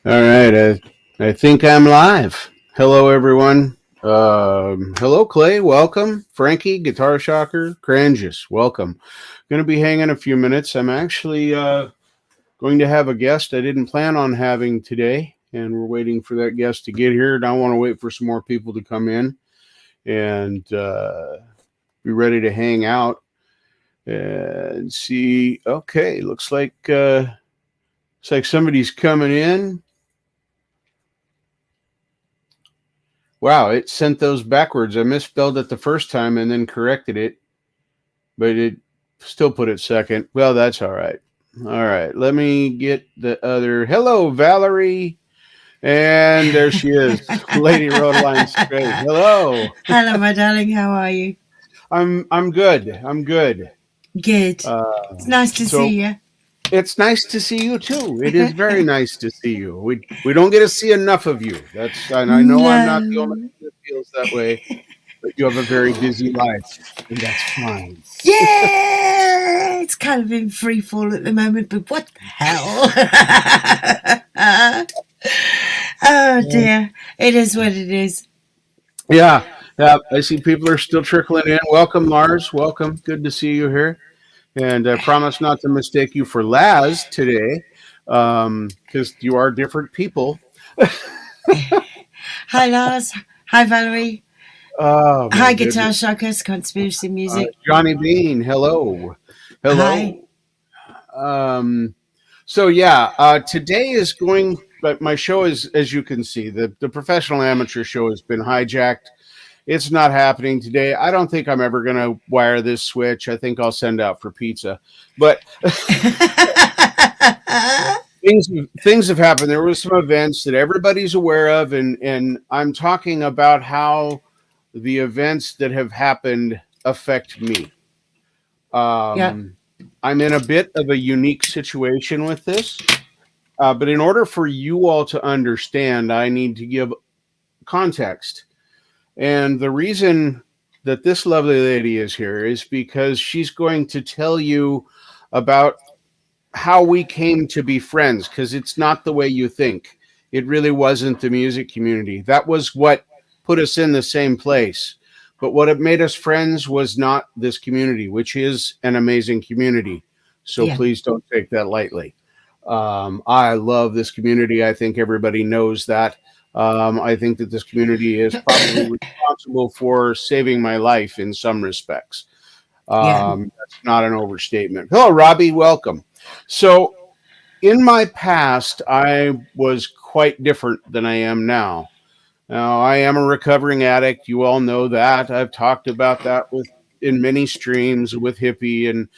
All right, I think I'm live. Hello, everyone. Hello, Clay. Welcome. Frankie, Guitar Shocker, Crangus. Welcome. Going to be hanging a few minutes. I'm actually going to have a guest I didn't plan on having today, and we're waiting for that guest to get here. And I want to wait for some more people to come in and be ready to hang out and see. Okay, looks like somebody's coming in. Wow, it sent those backwards. I misspelled it the first time and then corrected it, but it still put it second. Well, that's all right. All right, let me get the other. Hello, Valerie. And there she is, Lady Rodeline Straight. Hello. Hello, my darling. How are you? I'm good. I'm good. Good. It's Uh, nice to see so you. it's nice to see you too. It is very nice to see you. We don't get to see enough of you. And I know I'm not the only No. one that feels that way. But you have a very busy life, and that's fine. Yeah, it's kind of in free fall at the moment, but what the hell? Oh dear, it is what it is. Yeah, yeah. I see people are still trickling in. Welcome, Lars. Welcome. Good to see you here. And I promise not to mistake you for Laz today, because you are different people. Hi, Lars. Hi, Valerie. Oh my Hi, goodness. Guitar Shockers, Conspiracy Music. Johnny Bean. Hello. Hi. Hello. Um, so yeah, today is going. But my show is, as you can see, the professional amateur show has been hijacked. It's not happening today. I don't think I'm ever going to wire this switch. I think I'll send out for pizza. But things have happened. There were some events that everybody's aware of, and I'm talking about how the events that have happened affect me. Yeah, Um, I'm in a bit of a unique situation with this, but in order for you all to understand, I need to give context. And the reason that this lovely lady is here is because she's going to tell you about how we came to be friends, because it's not the way you think. It really wasn't the music community. That was what put us in the same place. But what it made us friends was not this community, which is an amazing community. So yeah, please don't take that lightly. I love this community. I think everybody knows that. I think that this community is probably responsible for saving my life in some respects. yeah. That's not an overstatement. Hello, Robbie. Welcome. So, in my past, I was quite different than I am now. Now, I am a recovering addict. You all know that. I've talked about that with in many streams with Hippie and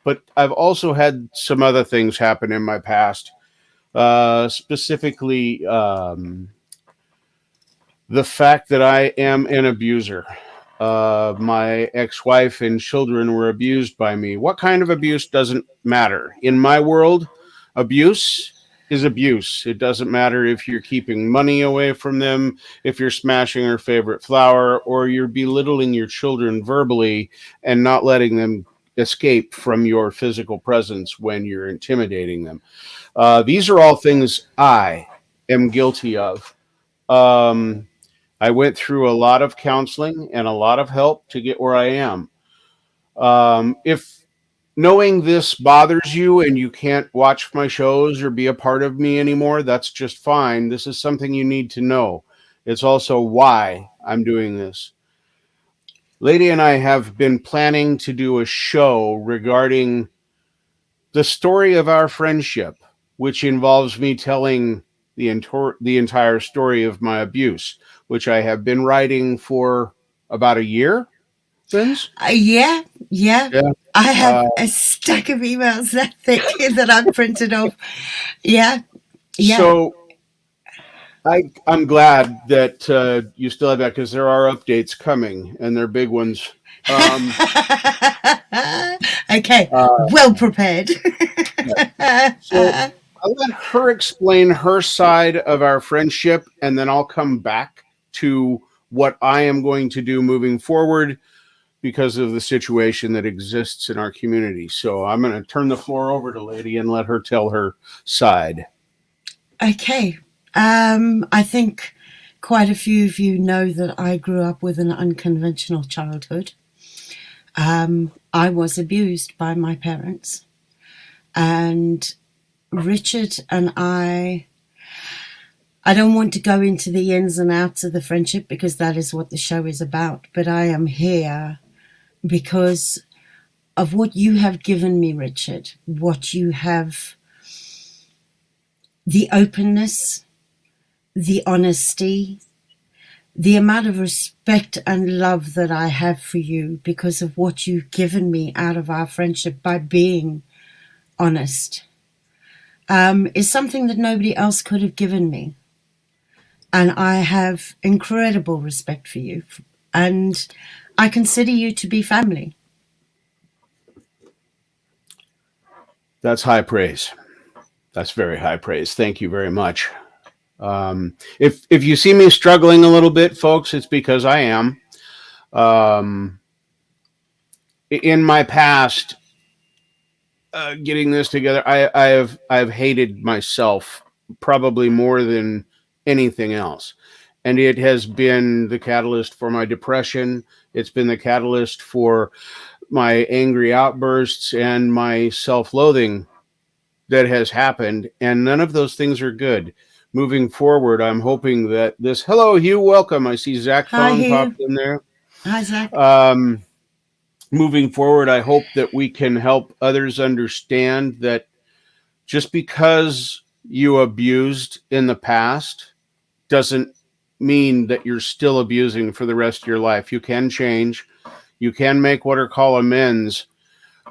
but I've also had some other things happen in my past. Specifically, the fact that I am an abuser. My ex wife and children were abused by me. What kind of abuse doesn't matter. In my world, abuse is abuse. It doesn't matter if you're keeping money away from them, if you're smashing her favorite flower, or you're belittling your children verbally and not letting them escape from your physical presence when you're intimidating them. These are all things I am guilty of. Um, I went through a lot of counseling and a lot of help to get where I am. If knowing this bothers you and you can't watch my shows or be a part of me anymore, that's just fine. This is something you need to know. It's also why I'm doing this. Lady and I have been planning to do a show regarding the story of our friendship, which involves me telling the entire story of my abuse, which I have been writing for about a year. Vince, Yeah, yeah. yeah. I have Uh, a stack of emails that thick that I've printed off. Yeah, yeah. so I'm glad that you still have that because there are updates coming and they're big ones. Um, Okay, uh, well prepared. yeah. So I'll let her explain her side of our friendship, and then I'll come back to what I am going to do moving forward because of the situation that exists in our community. So I'm going to turn the floor over to Lady and let her tell her side. Okay. I think quite a few of you know that I grew up with an unconventional childhood. I was abused by my parents, and Richard and I don't want to go into the ins and outs of the friendship because that is what the show is about, but I am here because of what you have given me, Richard, what you have, the openness, the honesty, the amount of respect and love that I have for you because of what you've given me out of our friendship by being honest, is something that nobody else could have given me. And I have incredible respect for you. And I consider you to be family. That's high praise. That's very high praise. Thank you very much. If you see me struggling a little bit, folks, it's because I am. Um, in my past, getting this together, I've hated myself probably more than anything else, and it has been the catalyst for my depression. It's been the catalyst for my angry outbursts and my self-loathing that has happened, and none of those things are good. Moving forward, I'm hoping that this. Hello, Hugh. Welcome. I see Zach Hi, Fong Hugh. popped in there. Hi, Zach. Um, Moving forward, I hope that we can help others understand that just because you abused in the past doesn't mean that you're still abusing for the rest of your life. You can change. You can make what are called amends.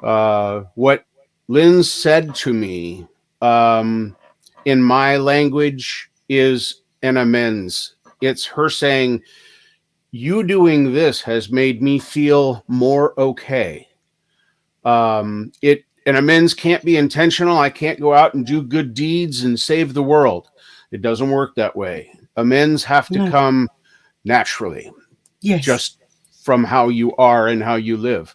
What Lynn said to me, um, in my language, is an amends. It's her saying, "You doing this has made me feel more okay." It An amends can't be intentional. I can't go out and do good deeds and save the world. It doesn't work that way. Amends have to No. come naturally, Yes. just from how you are and how you live.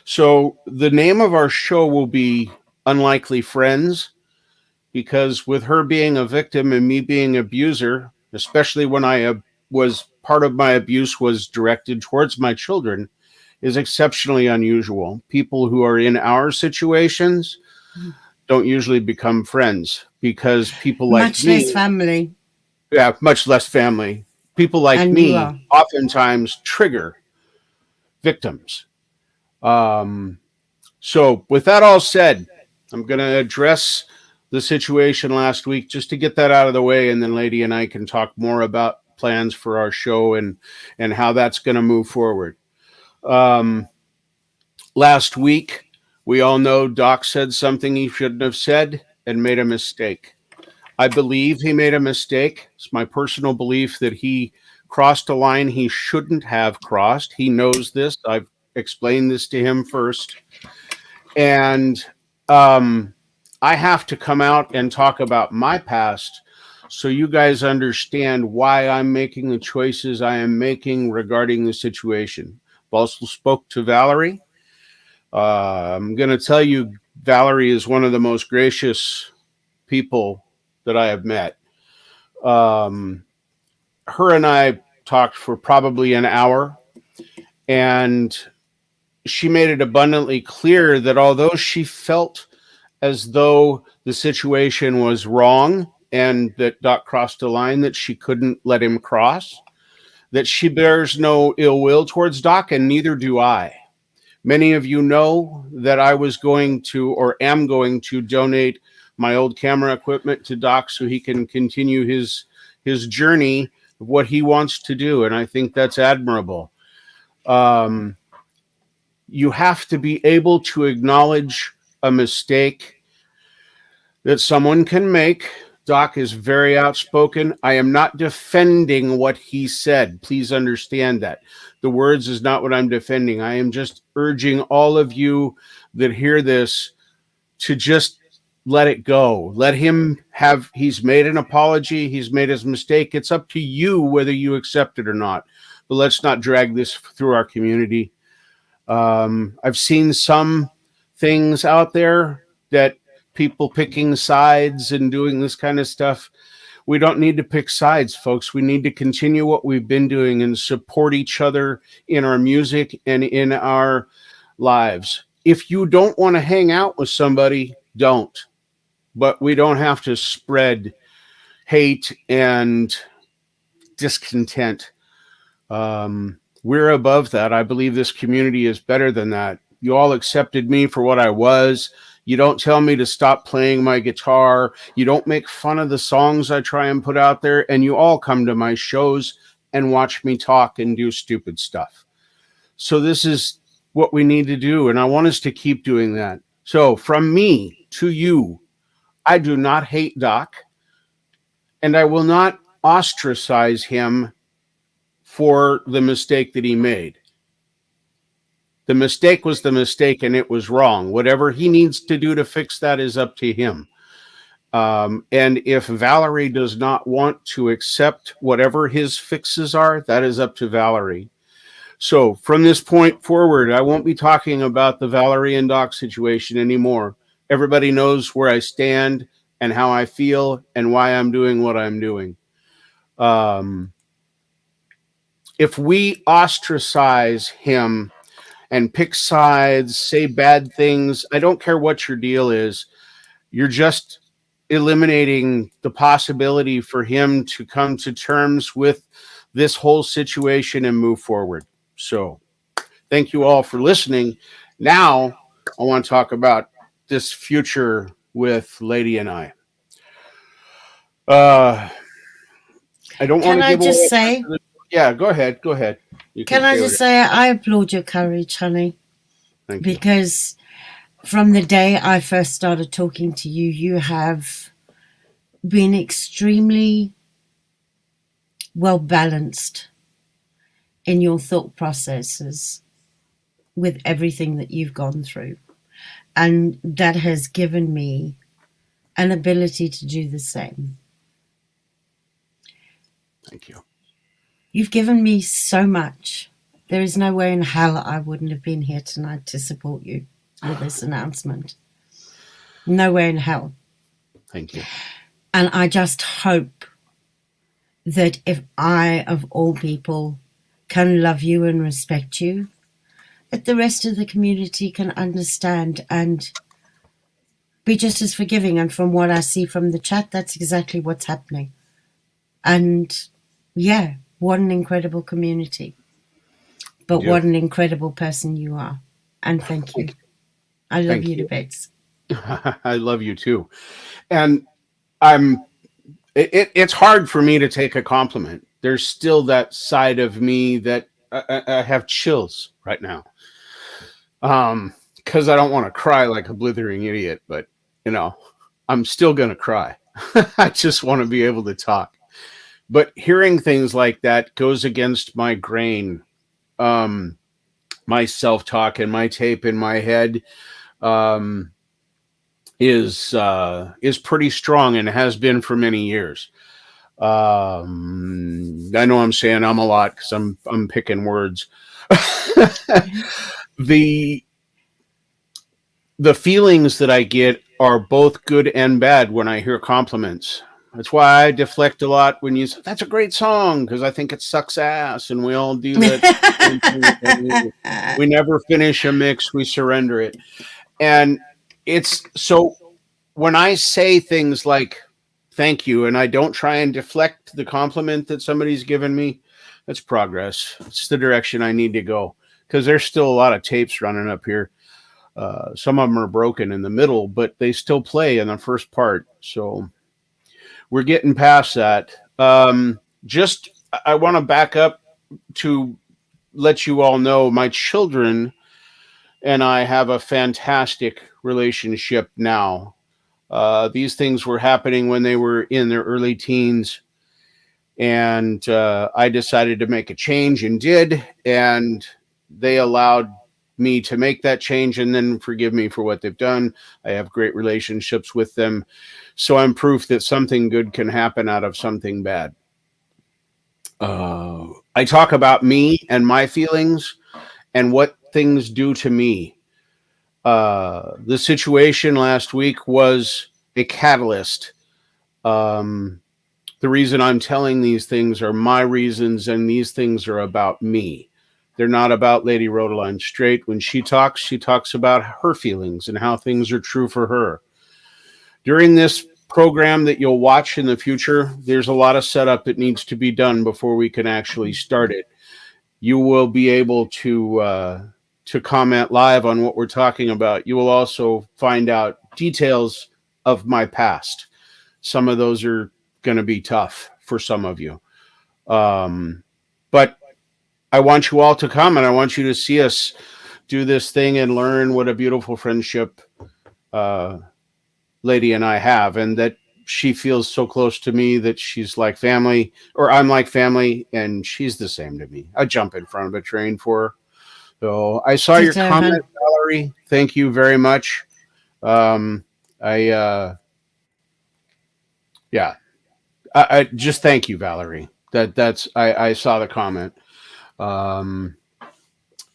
So the name of our show will be Unlikely Friends, because with her being a victim and me being an abuser, especially when was part of my abuse was directed towards my children, is exceptionally unusual. People who are in our situations don't usually become friends because people like Much less me, family. yeah, much less family, people like And you me are. oftentimes trigger victims. Um, so, with that all said, I'm going to address the situation last week just to get that out of the way, and then Lady and I can talk more about plans for our show and how that's going to move forward. Um, Last week, we all know Doc said something he shouldn't have said and made a mistake. I believe he made a mistake. It's my personal belief that he crossed a line he shouldn't have crossed. He knows this. I've explained this to him first. And um, I have to come out and talk about my past so you guys understand why I'm making the choices I am making regarding the situation. I've also spoke to Valerie. I'm going to tell you, Valerie is one of the most gracious people that I have met. Um, Her and I talked for probably an hour, and she made it abundantly clear that although she felt as though the situation was wrong and that Doc crossed a line that she couldn't let him cross, that she bears no ill will towards Doc, and neither do I. Many of you know that I was going to or am going to donate my old camera equipment to Doc so he can continue his journey of what he wants to do, and I think that's admirable. Um, you have to be able to acknowledge a mistake that someone can make. Doc is very outspoken. I am not defending what he said. Please understand that. The words is not what I'm defending. I am just urging all of you that hear this to just let it go. Let him have, he's made an apology, he's made his mistake. It's up to you whether you accept it or not. But let's not drag this through our community. I've seen some things out there that people picking sides and doing this kind of stuff. We don't need to pick sides, folks. We need to continue what we've been doing and support each other in our music and in our lives. If you don't want to hang out with somebody, don't. But we don't have to spread hate and discontent. We're above that. I believe this community is better than that. You all accepted me for what I was. You don't tell me to stop playing my guitar. You don't make fun of the songs I try and put out there. And you all come to my shows and watch me talk and do stupid stuff. So, this is what we need to do. And I want us to keep doing that. So, from me to you, I do not hate Doc, and I will not ostracize him for the mistake that he made. The mistake was the mistake and it was wrong. Whatever he needs to do to fix that is up to him. And if Valerie does not want to accept whatever his fixes are, that is up to Valerie. So from this point forward, I won't be talking about the Valerie and Doc situation anymore. Everybody knows where I stand and how I feel and why I'm doing what I'm doing. If we ostracize him and pick sides, say bad things, I don't care what your deal is, you're just eliminating the possibility for him to come to terms with this whole situation and move forward. So, thank you all for listening. Now, I want to talk about this future with Lady and I. Uh, I don't want Can to I give just away. say, Yeah, go ahead. Go ahead. You can can I say just whatever. say, I applaud your courage, honey, Thank you. because from the day I first started talking to you, you have been extremely well balanced in your thought processes with everything that you've gone through. And that has given me an ability to do the same. Thank you. You've given me so much. There is no way in hell I wouldn't have been here tonight to support you with this announcement. No way in hell. Thank you. And I just hope that if I, of all people, can love you and respect you, that the rest of the community can understand and be just as forgiving. And from what I see from the chat, that's exactly what's happening. And yeah, what an incredible community. But Yeah. what an incredible person you are. And thank you. I love Thank you to you. bits. I love you too. And I'm it's hard for me to take a compliment. There's still that side of me that I have chills right now. Because I don't want to cry like a blithering idiot, but you know, I'm still gonna cry. I just want to be able to talk. But hearing things like that goes against my grain, um, my self talk and my tape in my head. Um, is pretty strong and has been for many years. I know I'm saying I'm a lot because I'm picking words. the the feelings that I get are both good and bad when I hear compliments. That's why I deflect a lot when you say that's a great song because I think it sucks ass, and we all do that same thing. We never finish a mix; we surrender it, and it's so when I say things like thank you and I don't try and deflect the compliment that somebody's given me, that's progress. It's the direction I need to go because there's still a lot of tapes running up here. Some of them are broken in the middle, but they still play in the first part. So we're getting past that. Just, I want to back up to let you all know my children and I have a fantastic relationship now. These things were happening when they were in their early teens, and I decided to make a change and did, and they allowed me to make that change and then forgive me for what they've done. I have great relationships with them, so I'm proof that something good can happen out of something bad. I talk about me and my feelings and what things do to me. The situation last week was a catalyst. Um, The reason I'm telling these things are my reasons, and these things are about me. They're not about Lady Rhodaline Straight. When she talks about her feelings and how things are true for her. During this program that you'll watch in the future, there's a lot of setup that needs to be done before we can actually start it. You will be able to comment live on what we're talking about. You will also find out details of my past. Some of those are going to be tough for some of you. But I want you all to come, and I want you to see us do this thing and learn what a beautiful friendship uh, Lady and I have, and that she feels so close to me that she's like family, or I'm like family, and she's the same to me. I jump in front of a train for her. So I saw your Ditto, comment, hun. Valerie. Thank you very much. Um, I yeah, I just thank you, Valerie. I saw the comment. Um,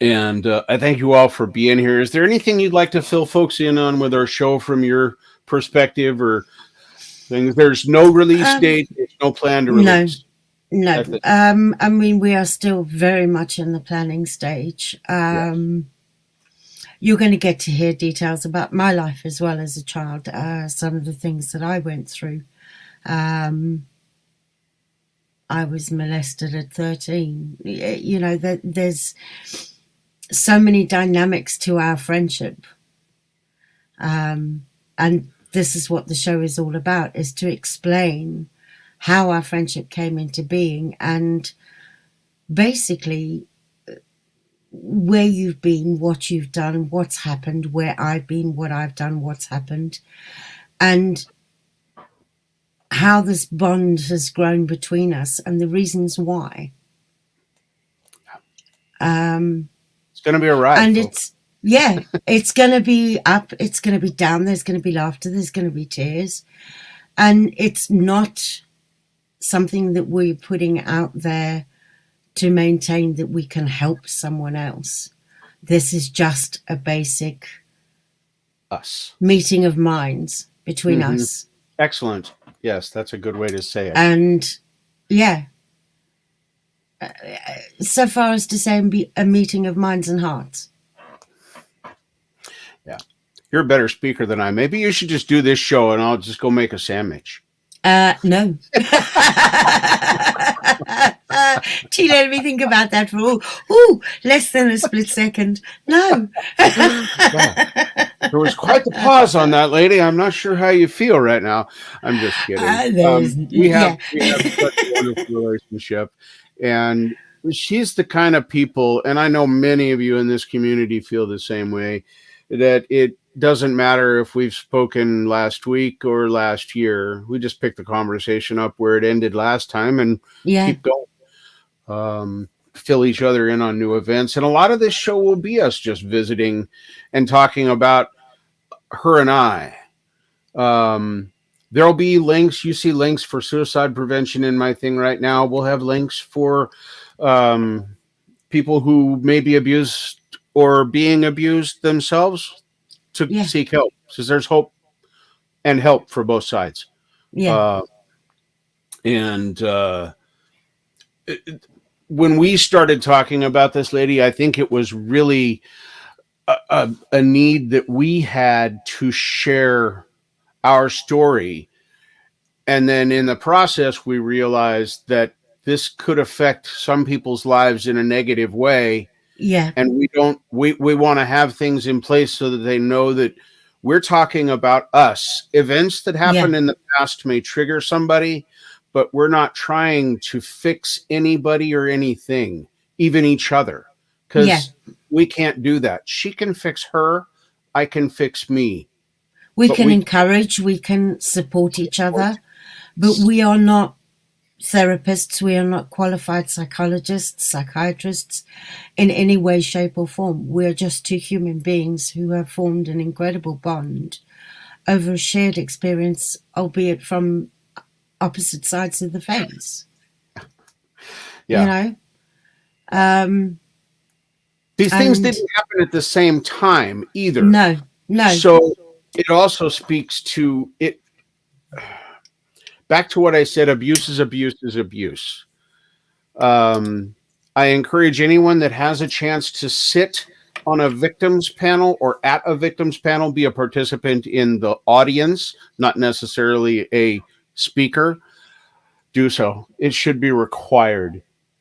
and I thank you all for being here. Is there anything you'd like to fill folks in on with our show from your perspective or things? There's no release Um, date. There's no plan to no, release. no. That's it. I mean, we are still very much in the planning stage. Yes. You're going to get to hear details about my life as well as a child, some of the things that I went through. Um, I was molested at 13. You know, there's so many dynamics to our friendship. And this is what the show is all about, is to explain how our friendship came into being and basically where you've been, what you've done, what's happened, where I've been, what I've done, what's happened, and how this bond has grown between us and the reasons why. Um, It's going to be a ride, and folks. yeah, it's going to be up, it's going to be down, there's going to be laughter, there's going to be tears. And it's not something that we're putting out there to maintain that we can help someone else. This is just a basic Us. meeting of minds between Hmm. us. Excellent. Yes, that's a good way to say it. And yeah, so far as to say a meeting of minds and hearts. Yeah. You're a better speaker than I. Maybe you should just do this show and I'll just go make a sandwich. No. Do you let me think about that for less than a split second? No. Wow. There was quite the pause on that, lady. I'm not sure how you feel right now. I'm just kidding. There's yeah, We have such a wonderful relationship, and she's the kind of people, and I know many of you in this community feel the same way. That it doesn't matter if we've spoken last week or last year. We just pick the conversation up where it ended last time and yeah, keep going. Fill each other in on new events, and a lot of this show will be us just visiting and talking about her and I. There'll be links. You see links for suicide prevention in my thing right now. We'll have links for um, people who may be abused or being abused themselves to yeah, seek help, because there's hope and help for both sides. yeah, Uh, and when we started talking about this lady, I think it was really a need that we had to share our story. And then in the process, we realized that this could affect some people's lives in a negative way. yeah, And we want to have things in place so that they know that we're talking about us. Events that yeah, happened in the past may trigger somebody, but we're not trying to fix anybody or anything, even each other, yeah. because we can't do that. She can fix her, I can fix me, We but can we encourage, we can support each can't. other, but we are not therapists, we are not qualified psychologists, psychiatrists in any way, shape, or form. We're just two human beings who have formed an incredible bond over a shared experience, albeit from opposite sides of the face. You Yeah. know, um, These things and didn't happen at the same time either. no, no, So it also speaks to it. back to what I said, abuse is abuse is abuse. Um, I encourage anyone that has a chance to sit on a victims panel or at a victims panel, be a participant in the audience, not necessarily a speaker, do so. It should be required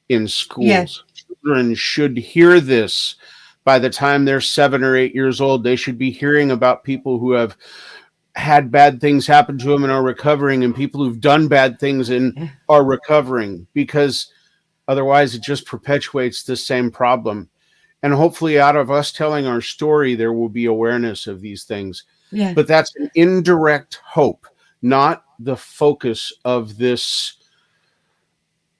in Yeah. schools. Children should hear this by the time they're 7 or 8 years old. They should be hearing about people who have had bad things happen to them and are recovering, and people who've done bad things and Yeah. are recovering, because otherwise it just perpetuates the same problem. And hopefully, out of us telling our story, there will be awareness of these things. Yeah. But that's an indirect hope, not the focus of this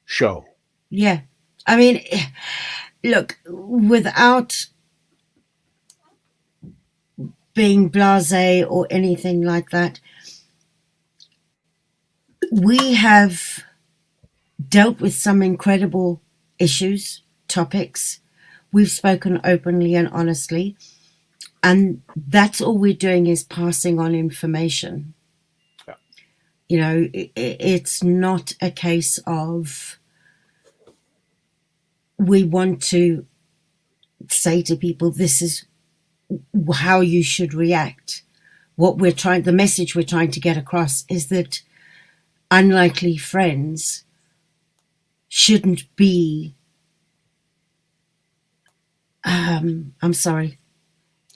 show. Yeah. I mean, look, without being blasé or anything like that, we have dealt with some incredible issues, topics. We've spoken openly and honestly, and that's all we're doing is passing on information. Yeah. You know, it's not a case of we want to say to people, this is how you should react. The message we're trying to get across is that unlikely friends shouldn't be, I'm sorry,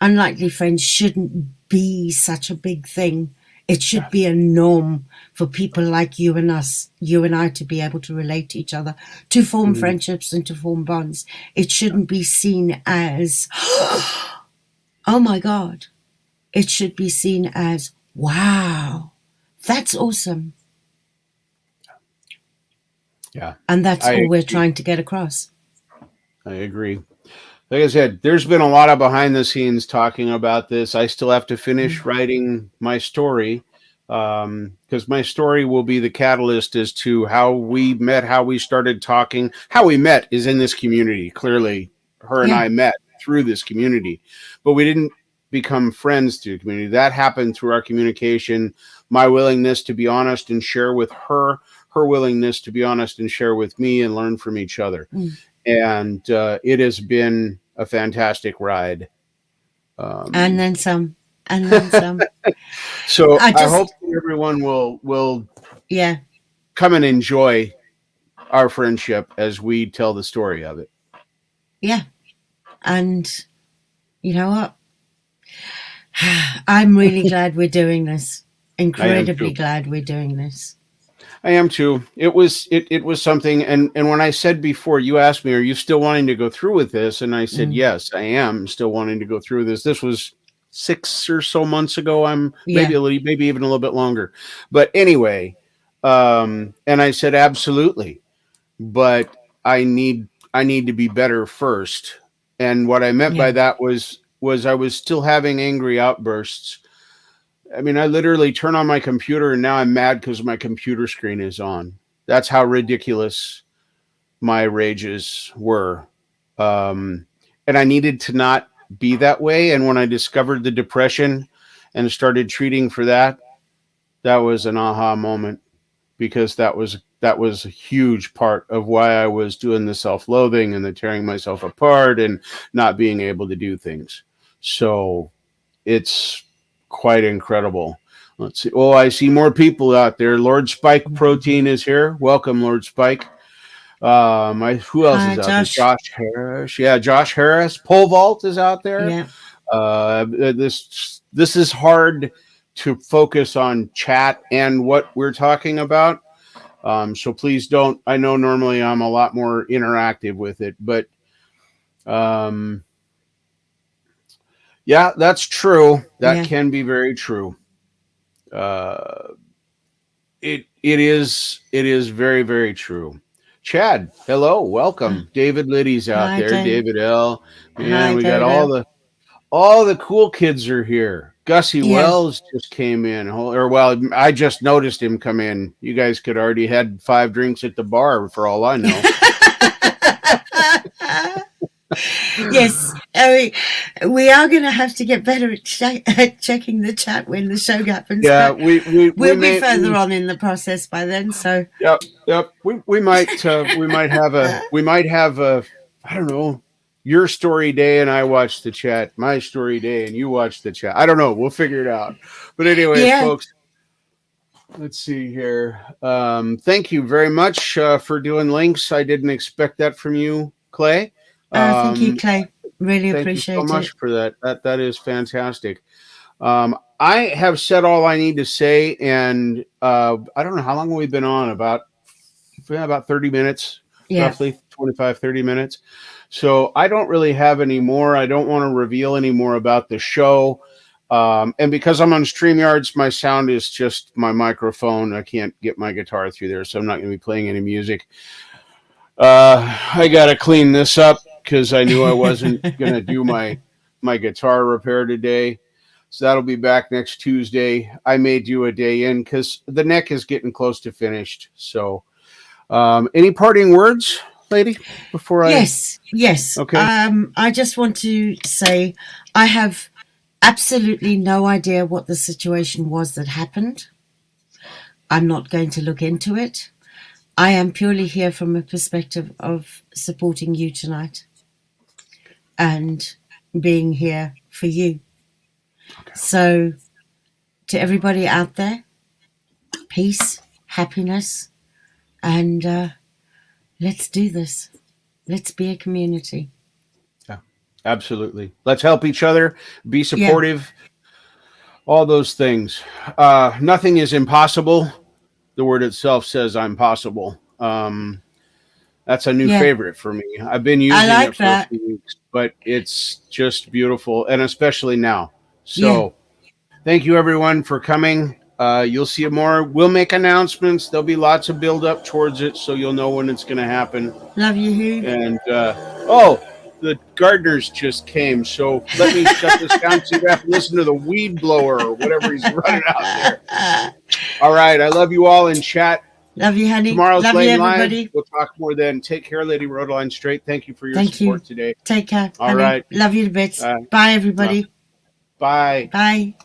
unlikely friends shouldn't be such a big thing. It should be a norm for people like you and us, you and I, to be able to relate to each other, to form Mhm. friendships and to form bonds. It shouldn't be seen as, oh my God. It should be seen as, wow, that's awesome. Yeah, And that's I all we're agree. trying to get across. I agree. Like I said, there's been a lot of behind the scenes talking about this. I still have to finish Mm. writing my story, because my story will be the catalyst as to how we met, how we started talking. How we met is in this community. Clearly, her and Yeah, I met through this community, but we didn't become friends through the community. That happened through our communication, my willingness to be honest and share with her, her willingness to be honest and share with me and learn from each other. mm. And it has been a fantastic ride. And Um, then some, and then some. so I I hope just, everyone will yeah, come and enjoy our friendship as we tell the story of it. yeah. And you know what? I'm really glad we're doing this. I am Incredibly too. glad we're doing this. I am too. It was something, and when I said before, you asked me, "Are you still wanting to go through with this?" And I said, Mm. "Yes, I am still wanting to go through this." This was 6 or so months ago. I'm maybe Yeah, a little, maybe even a little bit longer. But anyway, and I said, "Absolutely," but I need to be better first. And what I meant yeah, by that was I was still having angry outbursts. I mean, I literally turn on my computer and now I'm mad because my computer screen is on. That's how ridiculous my rages were. Um, and I needed to not be that way. And when I discovered the depression and started treating for that, that was an aha moment, because that was a huge part of why I was doing the self-loathing and the tearing myself apart and not being able to do things. So it's quite incredible. Let's see. Oh, I see more people out there. Lord Spike Protein is here. Welcome, Lord Spike. Who else hi, is out there? Josh. Josh Harris. Yeah, Josh Harris. Pole vault is out there. Yeah, This is hard to focus on chat and what we're talking about. So please don't. I know normally I'm a lot more interactive with it, but um, yeah, that's true. That yeah, can be very true. Uh, it is very very true. Chad, hello, uh, welcome. David Liddy's out hi, there. Dave. David L. Man, Hi, we got Dodo. all the cool kids are here. Gussie Yeah. Wells just came in, or well, I just noticed him come in. You guys could already had 5 drinks at the bar for all I know. Yes, we are going to have to get better at, at checking the chat when the show happens, Yeah, but we we'll be may further we on in the process by then. So, yep, yep. We might have a, I don't know, your story day and I watch the chat, my story day and you watch the chat. I don't know. We'll figure it out. But anyway, yeah, folks, let's see here. Thank you very much for doing links. I didn't expect that from you, Clay. thank you, Um, Clay. Really thank you so appreciate much it. for that. That is fantastic. I have said all I need to say, and I don't know how long we've been on. About 30 minutes, Yeah, roughly 25, 30 minutes. So I don't really have any more. I don't want to reveal any more about the show. And because I'm on StreamYards, my sound is just my microphone. I can't get my guitar through there, so I'm not going to be playing any music. I got to clean this up because I knew I wasn't going to do my guitar repair today. So that'll be back next Tuesday. I may do a day in because the neck is getting close to finished. So, any parting words, lady, before I? yes, yes. Okay. I just want to say I have absolutely no idea what the situation was that happened. I'm not going to look into it. I am purely here from a perspective of supporting you tonight and being here for you. Okay. So, to everybody out there, peace, happiness, and let's do this. Let's be a community. Yeah, absolutely. Let's help each other. Be Yeah, supportive. All those things. Nothing is impossible. The word itself says I'm possible. That's a new yeah. favorite for me. I've been I using it like for a that. few weeks, but it's just beautiful, and especially now. Yeah. So, thank you everyone for coming. You'll see more. We'll make announcements. There'll be lots of build up towards it, so you'll know when it's going to happen. Love you, Who. And oh, the gardeners just came, so let me shut this down so you have to listen to the weed blower or whatever he's running out there. All right, I love you all in chat. Love you, honey. Tomorrow's Love you, Lane Live. everybody. We'll talk more then. Take care, Lady Rhodeline Straight. Thank you for your Thank you. support today. Take care, All honey. right. Love you to bits. Uh, Bye, uh, everybody. bye. Bye.